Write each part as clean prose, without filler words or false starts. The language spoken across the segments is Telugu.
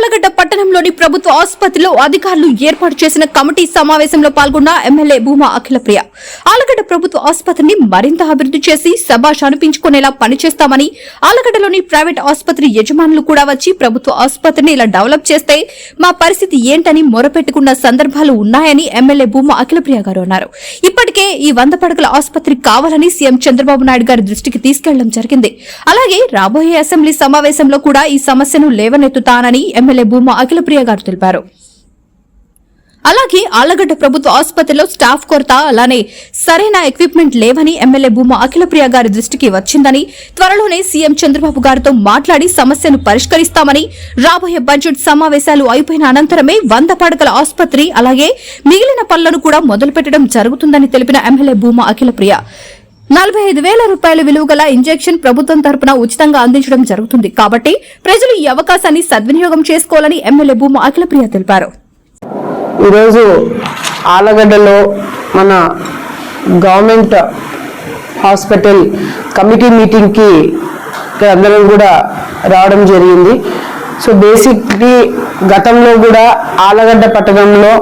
ఆళ్లగడ్డ పట్టణంలోని ప్రభుత్వ ఆసుపత్రిలో అధికారులు ఏర్పాటు చేసిన కమిటీ సమావేశంలో పాల్గొన్న ఎమ్మెల్యే భూమా అఖిలప్రియ ఆళ్లగడ్డ ప్రభుత్వ ఆసుపత్రిని మరింత అభివృద్ది చేసి శభాష్ అనిపించుకునేలా పనిచేస్తామని, ఆళ్లగడ్డలోని ప్రైవేట్ ఆసుపత్రి యజమానులు కూడా వచ్చి ప్రభుత్వ ఆసుపత్రిని ఇలా డెవలప్ చేస్తే మా పరిస్థితి ఏంటని మొరపెట్టుకున్న సందర్భాలు ఉన్నాయని ఎమ్మెల్యే భూమా అఖిలప్రియ గారు అన్నారు. ఇప్పటికే ఈ 100 పడకల ఆసుపత్రి కావాలని సీఎం చంద్రబాబు నాయుడు గారి దృష్టికి తీసుకెళ్లడం జరిగింది. అలాగే రాబోయే అసెంబ్లీ సమావేశంలో కూడా ఈ సమస్యను లేవనెత్తుతానని ఎమ్మెల్యే భూమా అఖిలప్రియ గారు తెలిపారు. అలాగే ఆళ్లగడ్డ ప్రభుత్వ ఆసుపత్రిలో స్టాఫ్ కొరత, అలానే సరైన ఎక్విప్మెంట్ లేవని ఎమ్మెల్యే భూమా అఖిలప్రియ గారి దృష్టికి వచ్చిందని, త్వరలోనే సీఎం చంద్రబాబు గారితో మాట్లాడి సమస్యను పరిష్కరిస్తామని, రాబోయే బడ్జెట్ సమావేశాలు అయిపోయిన అనంతరమే 100 పడకల ఆసుపత్రి అలాగే మిగిలిన పనులను కూడా మొదలుపెట్టడం జరుగుతుందని తెలిపిన ఎమ్మెల్యే భూమా అఖిలప్రియ 45,000 రూపాయల విలువ గల ఇంజెక్షన్ ప్రభుత్వం తరపున ఉచితంగా అందించడం జరుగుతుంది కాబట్టి ప్రజలు ఈ అవకాశాన్ని సద్వినియోగం చేసుకోవాలని ఎమ్మెల్యే భూమా అఖిలప్రియ తెలిపారు. ఈరోజు ఆళ్లగడ్డలో మన గవర్నమెంట్ హాస్పిటల్ కమిటీ మీటింగ్కి అందరం కూడా రావడం జరిగింది. సో బేసిక్లీ గతంలో కూడా ఆళ్లగడ్డ పట్టణంలో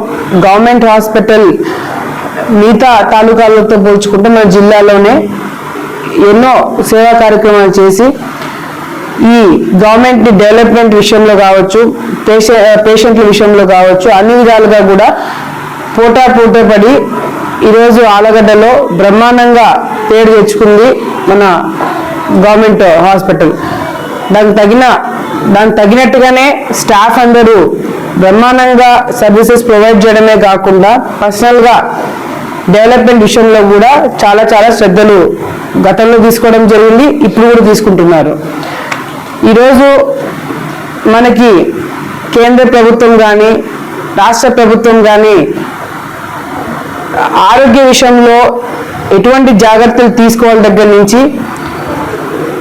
గవర్నమెంట్ హాస్పిటల్ మిగతా తాలూకాలతో పోల్చుకుంటే మన జిల్లాలోనే ఎన్నో సేవా కార్యక్రమాలు చేసి ఈ గవర్నమెంట్ డెవలప్మెంట్ విషయంలో కావచ్చు, పేషెంట్ల విషయంలో కావచ్చు, అన్ని విధాలుగా కూడా పోటాపడి ఈరోజు ఆళ్లగడ్డలో బ్రహ్మాండంగా పేరు తెచ్చుకుంది మన గవర్నమెంట్ హాస్పిటల్. దానికి తగినట్టుగానే స్టాఫ్ అందరూ బ్రహ్మాండంగా సర్వీసెస్ ప్రొవైడ్ చేయడమే కాకుండా పర్సనల్గా డెవలప్మెంట్ విషయంలో కూడా చాలా శ్రద్ధలు గతంలో తీసుకోవడం జరిగింది, ఇప్పుడు కూడా తీసుకుంటున్నారు. ఈరోజు మనకి కేంద్ర ప్రభుత్వం కానీ రాష్ట్ర ప్రభుత్వం కానీ ఆరోగ్య విషయంలో ఎటువంటి జాగ్రత్తలు తీసుకోవాలి దగ్గర నుంచి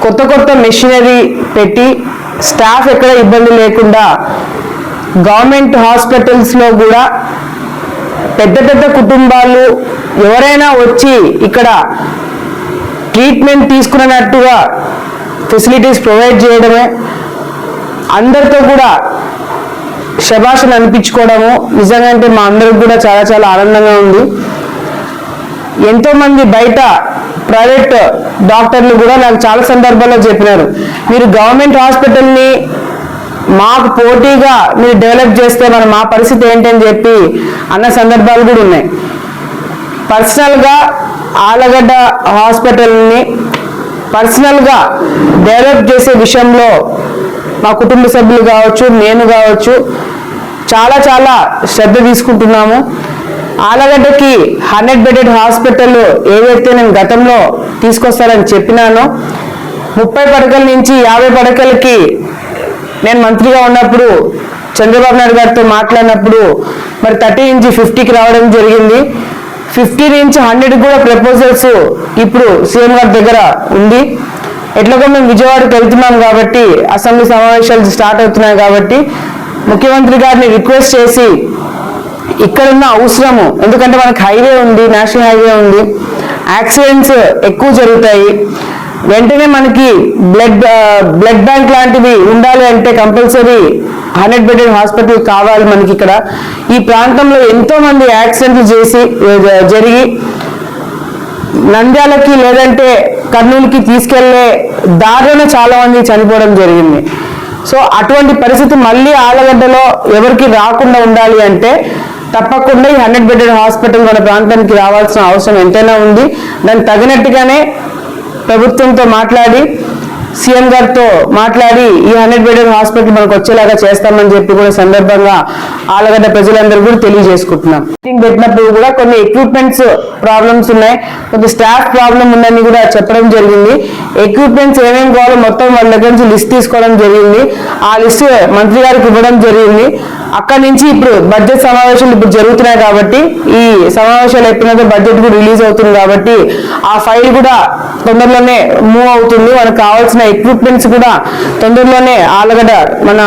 కొత్త మెషినరీ పెట్టి స్టాఫ్ ఎక్కడ ఇబ్బంది లేకుండా గవర్నమెంట్ హాస్పిటల్స్లో కూడా పెద్ద కుటుంబాలు ఎవరైనా వచ్చి ఇక్కడ ట్రీట్మెంట్ తీసుకున్నట్టుగా ఫెసిలిటీస్ ప్రొవైడ్ చేయడమే, అందరితో కూడా శభాషను అనిపించుకోవడము నిజంగా అంటే మా అందరికి కూడా చాలా ఆనందంగా ఉంది. ఎంతోమంది బయట ప్రైవేట్ డాక్టర్లు కూడా నాకు చాలా సందర్భాల్లో చెప్పినారు, మీరు గవర్నమెంట్ హాస్పిటల్ని మాకు పోటీగా మీరు డెవలప్ చేస్తే మా పరిస్థితి ఏంటని చెప్పి అన్న సందర్భాలు కూడా ఉన్నాయి. పర్సనల్గా ఆళ్లగడ్డ హాస్పిటల్ని పర్సనల్గా డెవలప్ చేసే విషయంలో మా కుటుంబ సభ్యులు కావచ్చు, నేను కావచ్చు చాలా శ్రద్ధ తీసుకుంటున్నాము. ఆళ్లగడ్డకి 100 బెడెడ్ హాస్పిటల్ ఏదైతే నేను గతంలో తీసుకొస్తానని చెప్పినానో 30 పడకల నుంచి 50 పడకలకి నేను మంత్రిగా ఉన్నప్పుడు చంద్రబాబు నాయుడు గారితో మాట్లాడినప్పుడు మరి 30 నుంచి 50కి రావడం జరిగింది. 50 నుంచి 100 కూడా ప్రపోజల్స్ ఇప్పుడు సీఎం గారి దగ్గర ఉంది. ఎట్లాగో మేము విజయవాడకి వెళ్తున్నాం కాబట్టి అసెంబ్లీ సమావేశాలు స్టార్ట్ అవుతున్నాయి కాబట్టి ముఖ్యమంత్రి గారిని రిక్వెస్ట్ చేసి ఇక్కడున్న అవసరము, ఎందుకంటే మనకు హైవే ఉంది, నేషనల్ హైవే ఉంది, యాక్సిడెంట్స్ ఎక్కువ జరుగుతాయి, వెంటనే మనకి బ్లడ్ బ్యాంక్ లాంటివి ఉండాలి అంటే కంపల్సరీ 100 బెడెడ్ హాస్పిటల్ కావాలి మనకి. ఇక్కడ ఈ ప్రాంతంలో ఎంతో మంది యాక్సిడెంట్లు జరిగి నంద్యాలకి లేదంటే కర్నూలుకి తీసుకెళ్లే దారిలోనే చాలా మంది చనిపోవడం జరిగింది. సో అటువంటి పరిస్థితి మళ్ళీ ఆళ్లగడ్డలో ఎవరికి రాకుండా ఉండాలి అంటే తప్పకుండా ఈ 100 బెడెడ్ హాస్పిటల్ మన ప్రాంతానికి రావాల్సిన అవసరం ఎంతైనా ఉంది. దానికి తగినట్టుగానే ప్రభుత్వంతో మాట్లాడి సీఎం గారితో మాట్లాడి ఈ 100 బెడెడ్ హాస్పిటల్ మనకు వచ్చేలాగా చేస్తామని చెప్పి కూడా సందర్భంగా ఆళ్లగడ్డ ప్రజలందరూ కూడా తెలియజేసుకుంటున్నాం. మీటింగ్ పెట్టినప్పుడు కూడా కొన్ని ఎక్విప్మెంట్స్ ప్రాబ్లమ్స్ ఉన్నాయి, కొంచెం స్టాఫ్ ప్రాబ్లం ఉందని కూడా చెప్పడం జరిగింది. ఎక్విప్మెంట్స్ ఏమేమి కావాలో మొత్తం వాళ్ళ దగ్గర నుంచి లిస్ట్ తీసుకోవడం జరిగింది. ఆ లిస్ట్ మంత్రి గారికి ఇవ్వడం జరిగింది. అక్కడి నుంచి ఇప్పుడు బడ్జెట్ సమావేశాలు ఇప్పుడు జరుగుతున్నాయి కాబట్టి ఈ సమావేశాలు అయిపోయినాక బడ్జెట్ కూడా రిలీజ్ అవుతుంది కాబట్టి ఆ ఫైల్ కూడా తొందరలోనే మూవ్ అవుతుంది. మనకు కావాల్సిన ఎక్విప్మెంట్స్ కూడా తొందరలోనే ఆళ్లగడ్డ మన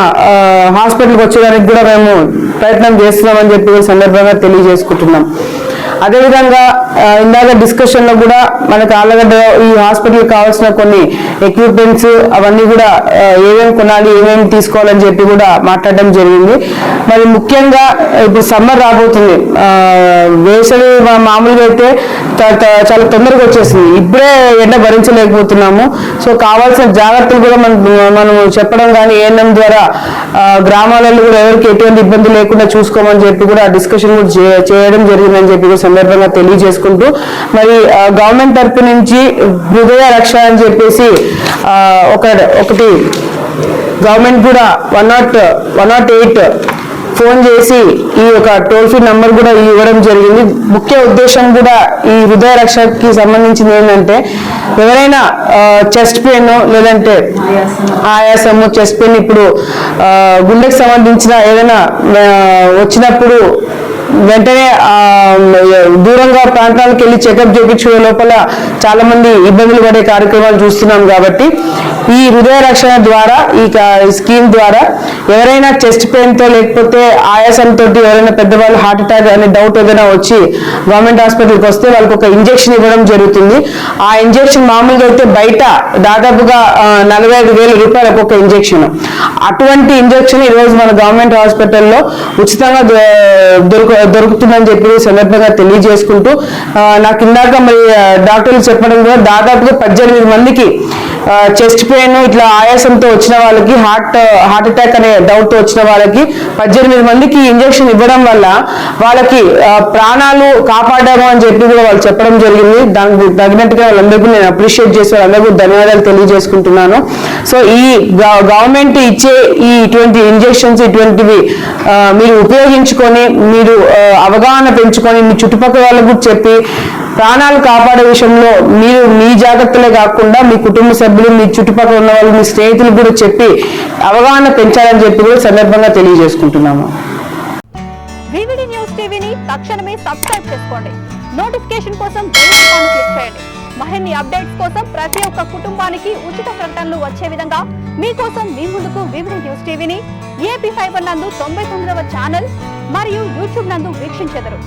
హాస్పిటల్కి వచ్చేదానికి కూడా మేము ప్రయత్నం చేస్తున్నామని చెప్పి సందర్భంగా తెలియజేసుకుంటున్నాం. అదేవిధంగా ఇందాక డిస్కషన్ లో కూడా మనకు ఆళ్ళగడ్డ ఈ హాస్పిటల్ కావాల్సిన కొన్ని ఎక్విప్మెంట్స్ అవన్నీ కూడా ఏమేమి కొనాలి ఏమేమి తీసుకోవాలని చెప్పి కూడా మాట్లాడడం జరిగింది. మరి ముఖ్యంగా ఇప్పుడు సమ్మర్ రాబోతుంది, వేసవి మామూలుగా అయితే చాలా తొందరగా వచ్చేసింది, ఇప్పుడే ఎండ భరించలేకపోతున్నాము. సో కావాల్సిన జాగ్రత్తలు కూడా మనం చెప్పడం కానీ ఏఎన్ఎం ద్వారా గ్రామాలలో కూడా ఎవరికి ఎటువంటి ఇబ్బంది లేకుండా చూసుకోమని చెప్పి కూడా డిస్కషన్ కూడా చేయడం జరిగిందని చెప్పి కూడా సందర్భంగా తెలియజేసుకుంటూ, మరి గవర్నమెంట్ తరఫు నుంచి హృదయ రక్ష అని చెప్పేసి ఒకటి గవర్నమెంట్ కూడా 108 ఫోన్ చేసి ఈ యొక్క టోల్ ఫ్రీ నంబర్ కూడా ఇవ్వడం జరిగింది. ముఖ్య ఉద్దేశం కూడా ఈ హృదయ రక్షకి సంబంధించింది ఏంటంటే, ఎవరైనా చెస్ట్ పెయిన్ లేదంటే ఆయాసము, చెస్ట్ పెయిన్, ఇప్పుడు గుండెకి సంబంధించిన ఏదైనా వచ్చినప్పుడు వెంటనే దూరంగా ప్రాంతాలకు వెళ్ళి చెకప్ చేయించుకునే లోపల చాలా మంది ఇబ్బందులు పడే కార్యక్రమాలు చూస్తున్నాం. కాబట్టి ఈ హృదయ రక్షణ ద్వారా ఈ స్కీమ్ ద్వారా ఎవరైనా చెస్ట్ పెయిన్ తో లేకపోతే ఆయాసంతో ఎవరైనా పెద్దవాళ్ళు హార్ట్ అటాక్ అనే డౌట్ ఏదైనా వచ్చి గవర్నమెంట్ హాస్పిటల్కి వస్తే వాళ్ళకి ఒక ఇంజెక్షన్ ఇవ్వడం జరుగుతుంది. ఆ ఇంజెక్షన్ మామూలుగా అయితే బయట దాదాపుగా 45,000 రూపాయలు ఒక్కొక్క ఇంజెక్షన్. అటువంటి ఇంజెక్షన్ ఈ రోజు మన గవర్నమెంట్ హాస్పిటల్లో ఉచితంగా దొరుకుతుందని చెప్పి సందర్భంగా తెలియజేసుకుంటూ, నాకు ఇందాక మరి డాక్టర్లు చెప్పడం కూడా దాదాపుగా 18 మందికి చెస్ట్ పెయిన్ ఇట్లా ఆయాసంతో వచ్చిన వాళ్ళకి, హార్ట్ అటాక్ అనే డౌట్ వచ్చిన వాళ్ళకి 18 మందికి ఇంజెక్షన్ ఇవ్వడం వల్ల వాళ్ళకి ప్రాణాలు కాపాడాము అని చెప్పి కూడా వాళ్ళు చెప్పడం జరిగింది. దానికి తగినట్టుగా వాళ్ళందరికీ నేను అప్రిషియేట్ చేసి వాళ్ళందరికీ ధన్యవాదాలు తెలియజేసుకుంటున్నాను. సో ఈ గవర్నమెంట్ ఇచ్చే ఇటువంటి ఇంజెక్షన్స్ ఇటువంటివి మీరు ఉపయోగించుకొని మీరు అవగాహన పెంచుకొని మీ చుట్టుపక్కల వాళ్ళకు కూడా చెప్పి ప్రాణాలు కాపాడే విషయంలో మీరు మీ జాగ్రత్తలే కాకుండా మీ కుటుంబ సభ్యులు, మీ చుట్టుపక్కల ఉన్న వాళ్ళు, మీ స్నేహితులు కూడా చెప్పి అవగాహన పెంచాలని చెప్పి కూడా సందర్భంగా తెలియజేసుకుంటున్నాము. వివిడి న్యూస్ టీవీని తక్షణమే సబ్స్క్రైబ్ చేసుకోండి. నోటిఫికేషన్ కోసం బెల్ ఐకాన్ క్లిక్ చేయండి. మరిన్ని అప్డేట్స్ కోసం ప్రతి ఒక్క కుటుంబానికి ఉచిత ప్రకటనలు వచ్చే విధంగా మీకోసం మీ ముందుకు వివిడి న్యూస్ టీవీని AP5 నందు 99వ ఛానల్ మరియు యూట్యూబ్ నందు వీక్షించెదరు.